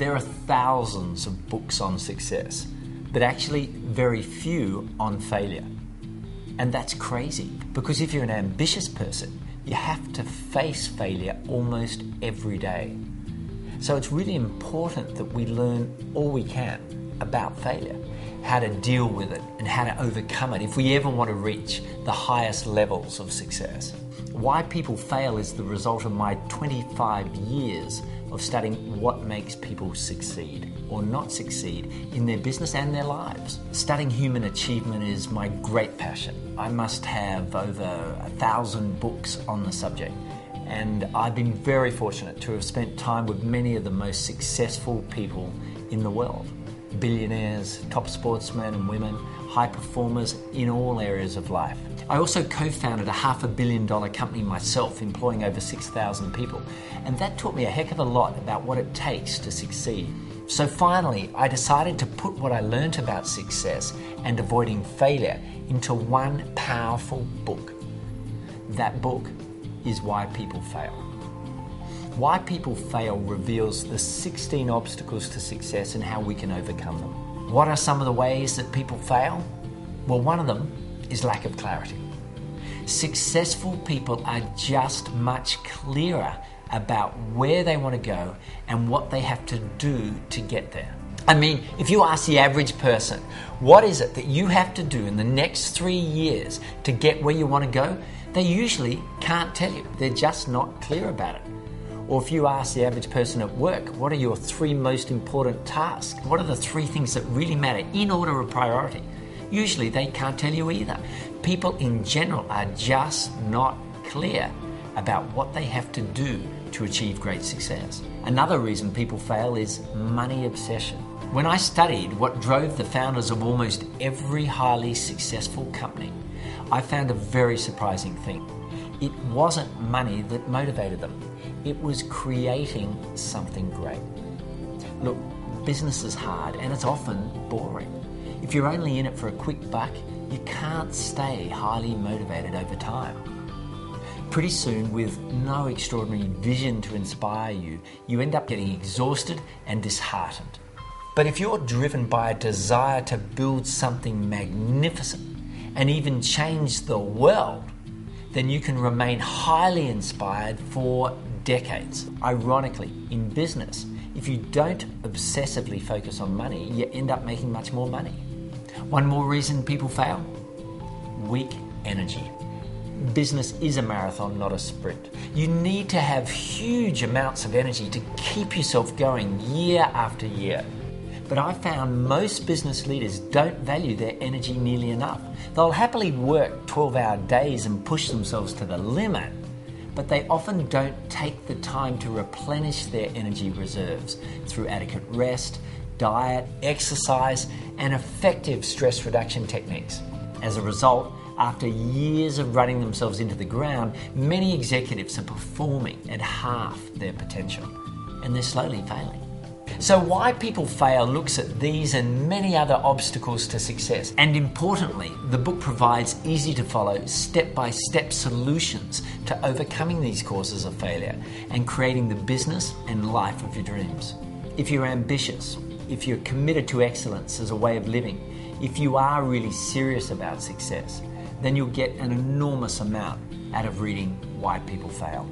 There are thousands of books on success, but actually very few on failure. And that's crazy, because if you're an ambitious person, you have to face failure almost every day. So it's really important that we learn all we can about failure, how to deal with it and how to overcome it if we ever want to reach the highest levels of success. Why People Fail is the result of my 25 years of studying what makes people succeed or not succeed in their business and their lives. Studying human achievement is my great passion. I must have over 1,000 books on the subject, and I've been very fortunate to have spent time with many of the most successful people in the world. Billionaires, top sportsmen and women, high performers in all areas of life. I also co-founded a $500 million company myself, employing over 6,000 people. And that taught me a heck of a lot about what it takes to succeed. So finally, I decided to put what I learned about success and avoiding failure into one powerful book. That book is Why People Fail. Why People Fail reveals the 16 obstacles to success and how we can overcome them. What are some of the ways that people fail? Well, one of them is lack of clarity. Successful people are just much clearer about where they want to go and what they have to do to get there. I mean, if you ask the average person, what is it that you have to do in the next 3 years to get where you want to go? They usually can't tell you. They're just not clear about it. Or if you ask the average person at work, what are your 3 most important tasks? What are the 3 things that really matter in order of priority? Usually they can't tell you either. People in general are just not clear about what they have to do to achieve great success. Another reason people fail is money obsession. When I studied what drove the founders of almost every highly successful company, I found a very surprising thing. It wasn't money that motivated them. It was creating something great. Look, business is hard and it's often boring. If you're only in it for a quick buck, you can't stay highly motivated over time. Pretty soon, with no extraordinary vision to inspire you, you end up getting exhausted and disheartened. But if you're driven by a desire to build something magnificent and even change the world, then you can remain highly inspired for decades. Ironically, in business, if you don't obsessively focus on money, you end up making much more money. One more reason people fail: weak energy. Business is a marathon, not a sprint. You need to have huge amounts of energy to keep yourself going year after year. But I found most business leaders don't value their energy nearly enough. They'll happily work 12-hour days and push themselves to the limit, but they often don't take the time to replenish their energy reserves through adequate rest, diet, exercise, and effective stress reduction techniques. As a result, after years of running themselves into the ground, many executives are performing at half their potential, and they're slowly failing. So Why People Fail looks at these and many other obstacles to success. And importantly, the book provides easy to follow, step-by-step solutions to overcoming these causes of failure and creating the business and life of your dreams. If you're ambitious, if you're committed to excellence as a way of living, if you are really serious about success, then you'll get an enormous amount out of reading Why People Fail.